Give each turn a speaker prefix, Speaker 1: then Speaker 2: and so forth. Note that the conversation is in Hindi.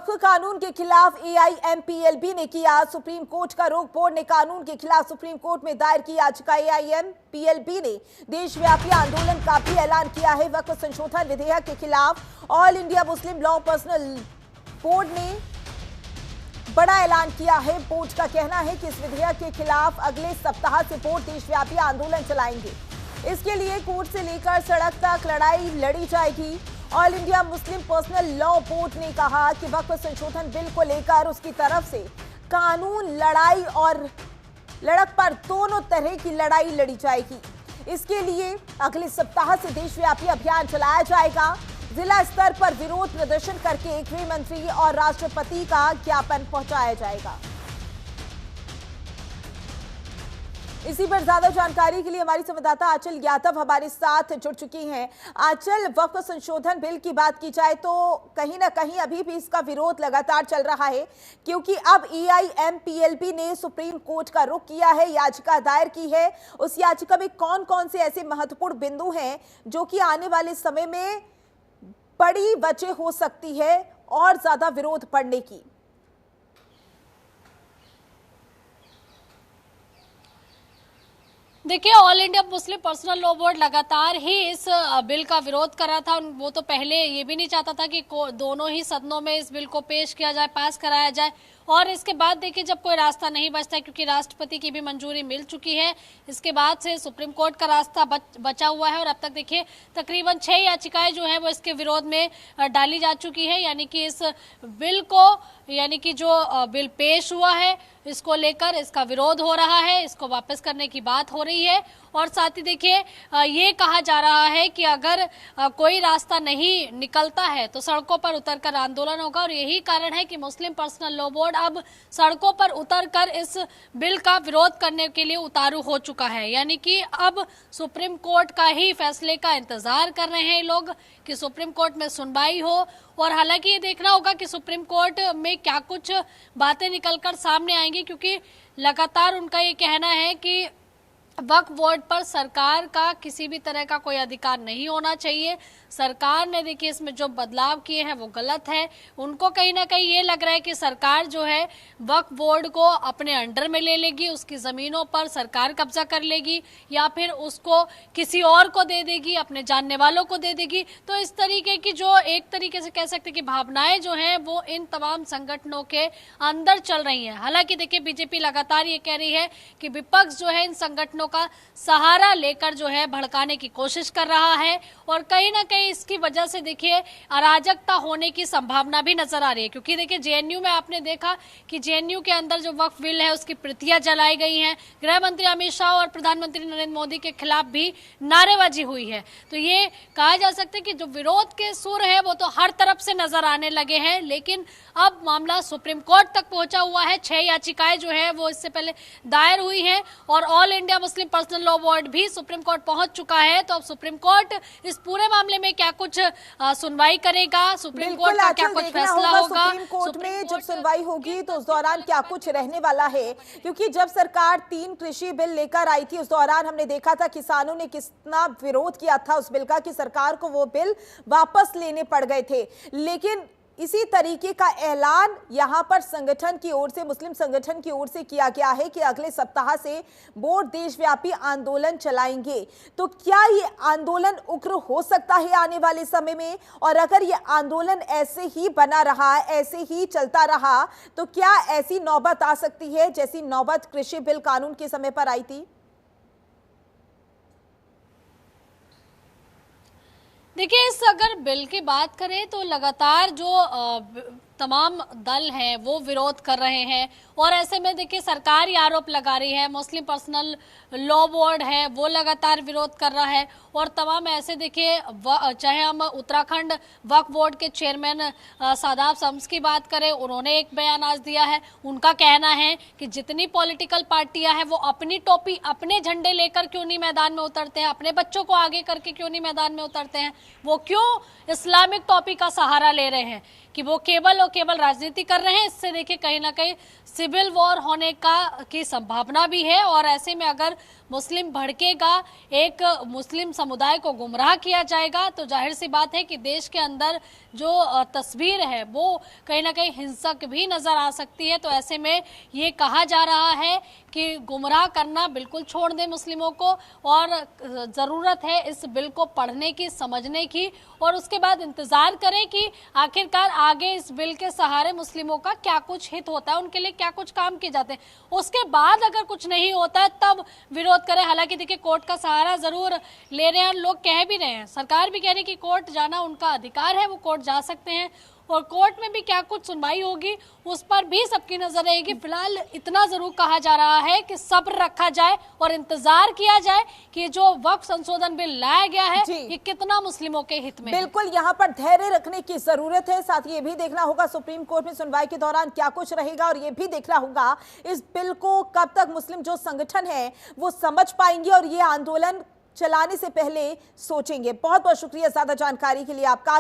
Speaker 1: वक्फ कानून के खिलाफ एआईएमपीएलबी ने किया सुप्रीम कोर्ट का रुख। बोर्ड ने कानून के खिलाफ सुप्रीम कोर्ट में दायर की याचिका। एआईएमपीएलबी ने देशव्यापी आंदोलन का भी ऐलान किया है। वक्फ संशोधन विधेयक के खिलाफ all India Muslim law personal board ने बड़ा ऐलान किया है। बोर्ड का कहना है कि इस विधेयक के खिलाफ अगले सप्ताह से बोर्ड देशव्यापी आंदोलन चलाएंगे। इसके लिए कोर्ट से लेकर सड़क तक लड़ाई लड़ी जाएगी। All India Muslim personal law board ने कहा कि वक्फ संशोधन बिल को लेकर उसकी तरफ से कानून, लड़ाई और लड़क पर दोनों तरह की लड़ाई लड़ी जाएगी। इसके लिए अगले सप्ताह से देशव्यापी अभियान चलाया जाएगा। जिला स्तर पर विरोध प्रदर्शन करके गृह मंत्री और राष्ट्रपति का ज्ञापन पहुंचाया जाएगा। इसी पर ज्यादा जानकारी के लिए हमारी संवाददाता आंचल यादव हमारे साथ जुड़ चुकी हैं। आंचल, वक्फ संशोधन बिल की बात की जाए तो कहीं ना कहीं अभी भी इसका विरोध लगातार चल रहा है, क्योंकि अब एआईएमपीएलबी ने सुप्रीम कोर्ट का रुख किया है, याचिका दायर की है। उस याचिका में कौन कौन से ऐसे महत्वपूर्ण बिंदु हैं जो कि आने वाले समय में बड़ी वजह हो सकती है और ज्यादा विरोध बढ़ने की?
Speaker 2: देखिए, all India Muslim personal law board लगातार ही इस बिल का विरोध कर रहा था। वो तो पहले ये भी नहीं चाहता था कि दोनों ही सदनों में इस बिल को पेश किया जाए, पास कराया जाए। और इसके बाद देखिए, जब कोई रास्ता नहीं बचता है, क्योंकि राष्ट्रपति की भी मंजूरी मिल चुकी है, इसके बाद से सुप्रीम कोर्ट का रास्ता बचा हुआ है। और अब तक देखिए तकरीबन 6 याचिकाएं जो है वो इसके विरोध में डाली जा चुकी है। यानी कि इस बिल को, यानी कि जो बिल पेश हुआ है, इसको लेकर इसका विरोध हो रहा है, इसको वापस करने की बात हो रही है। और साथ ही देखिए ये कहा जा रहा है कि अगर कोई रास्ता नहीं निकलता है तो सड़कों पर उतरकर आंदोलन होगा। और यही कारण है कि मुस्लिम पर्सनल लॉ बोर्ड अब सड़कों पर उतरकर इस बिल का विरोध करने के लिए उतारू हो चुका है। यानी कि अब सुप्रीम कोर्ट का ही फैसले का इंतजार कर रहे हैं लोग कि सुप्रीम कोर्ट में सुनवाई हो। और हालांकि ये देखना होगा कि सुप्रीम कोर्ट में क्या कुछ बातें निकलकर सामने आएंगी, क्योंकि लगातार उनका ये कहना है कि वक्फ बोर्ड पर सरकार का किसी भी तरह का कोई अधिकार नहीं होना चाहिए। सरकार ने देखिए इसमें जो बदलाव किए हैं वो गलत है। उनको कहीं ना कहीं ये लग रहा है कि सरकार जो है वक्फ बोर्ड को अपने अंडर में ले लेगी, उसकी जमीनों पर सरकार कब्जा कर लेगी या फिर उसको किसी और को दे देगी, अपने जानने वालों को दे देगी। तो इस तरीके की जो एक तरीके से कह सकते हैं कि भावनाएं जो हैं वो इन तमाम संगठनों के अंदर चल रही हैं। हालांकि देखिए बीजेपी लगातार ये कह रही है कि विपक्ष जो है इन संगठनों का सहारा लेकर जो है भड़काने की कोशिश कर रहा है। और कहीं ना कहीं इसकी वजह से देखिए अराजकता होने की संभावना भी नजर आ रही है, क्योंकि देखिए जेएनयू में आपने देखा कि जेएनयू के अंदर जो वक्फ बिल है उसकी प्रतियां जलाई गई हैं। गृह मंत्री अमित शाह और प्रधानमंत्री नरेंद्र मोदी के खिलाफ भी नारेबाजी हुई है। तो ये कहा जा सकता है कि जो विरोध के सुर है वो तो हर तरफ से नजर आने लगे हैं। लेकिन अब मामला सुप्रीम कोर्ट तक पहुंचा हुआ है। 6 याचिकाएं जो है वो इससे पहले दायर हुई हैं और all India Muslim personal law board भी सुप्रीम कोर्ट पहुंच चुका है। तो अब सुप्रीम कोर्ट इस पूरे मामले में क्या कुछ सुनवाई करेगा, सुप्रीम कोर्ट का क्या कुछ फैसला होगा,
Speaker 1: सुप्रीम कोर्ट में जब सुनवाई होगी तो उस दौरान क्या कुछ रहने वाला है। क्योंकि जब सरकार 3 कृषि बिल लेकर आई थी उस दौरान हमने देखा था किसानों ने कितना विरोध किया था उस बिल का कि सरकार को वो बिल वापस लेने पड़ गए थे। लेकिन इसी तरीके का ऐलान यहां पर संगठन की ओर से, मुस्लिम संगठन की ओर से किया गया है कि अगले सप्ताह से बोर्ड देशव्यापी आंदोलन चलाएंगे। तो क्या ये आंदोलन उग्र हो सकता है आने वाले समय में? और अगर ये आंदोलन ऐसे ही बना रहा, ऐसे ही चलता रहा, तो क्या ऐसी नौबत आ सकती है जैसी नौबत कृषि बिल कानून के समय पर आई थी?
Speaker 2: देखिए, इस अगर बिल की बात करें तो लगातार जो तमाम दल हैं वो विरोध कर रहे हैं। और ऐसे में देखिए सरकार ही आरोप लगा रही है, मुस्लिम पर्सनल लॉ बोर्ड है वो लगातार विरोध कर रहा है। और तमाम ऐसे देखिए चाहे हम उत्तराखंड वक्फ बोर्ड के चेयरमैन सादाब शम्स की बात करें, उन्होंने एक बयान आज दिया है। उनका कहना है कि जितनी पॉलिटिकल पार्टियां हैं वो अपनी टोपी, अपने झंडे लेकर क्यों नहीं मैदान में उतरते हैं, अपने बच्चों को आगे करके क्यों नहीं मैदान में उतरते हैं, वो क्यों इस्लामिक टोपी का सहारा ले रहे हैं। कि वो केवल और केवल राजनीति कर रहे हैं। इससे देखिए कहीं ना कहीं सिविल वॉर होने की संभावना भी है, और ऐसे में अगर मुस्लिम भड़केगा, एक मुस्लिम समुदाय को गुमराह किया जाएगा, तो जाहिर सी बात है कि देश के अंदर जो तस्वीर है वो कहीं ना कहीं हिंसक भी नजर आ सकती है। तो ऐसे में ये कहा जा रहा है कि गुमराह करना बिल्कुल छोड़ दें मुस्लिमों को, और ज़रूरत है इस बिल को पढ़ने की, समझने की, और उसके बाद इंतज़ार करें कि आखिरकार आगे इस बिल के सहारे मुस्लिमों का क्या कुछ हित होता है, उनके लिए क्या कुछ काम किए जाते हैं। उसके बाद अगर कुछ नहीं होता है तब विरोध करें। हालांकि देखिए कोर्ट का सहारा ज़रूर ले रहे हैं, लोग कह भी रहे हैं, सरकार भी कह रही है कि कोर्ट जाना उनका अधिकार है, वो कोर्ट जा सकते हैं, और कोर्ट में भी क्या कुछ सुनवाई होगी उस पर भी सबकी नजर रहेगी। फिलहाल इतना जरूर कहा जा रहा है कि सब्र रखा जाए और इंतजार किया जाए कि जो वक्फ संशोधन बिल लाया गया है ये कितना मुस्लिमों के हित में।
Speaker 1: बिल्कुल, यहाँ पर धैर्य रखने की जरूरत है। साथ ही ये भी देखना होगा सुप्रीम कोर्ट में सुनवाई के दौरान क्या कुछ रहेगा, और ये भी देखना होगा इस बिल को कब तक मुस्लिम जो संगठन है वो समझ पाएंगे और ये आंदोलन चलाने से पहले सोचेंगे। बहुत बहुत शुक्रिया ज्यादा जानकारी के लिए आपका।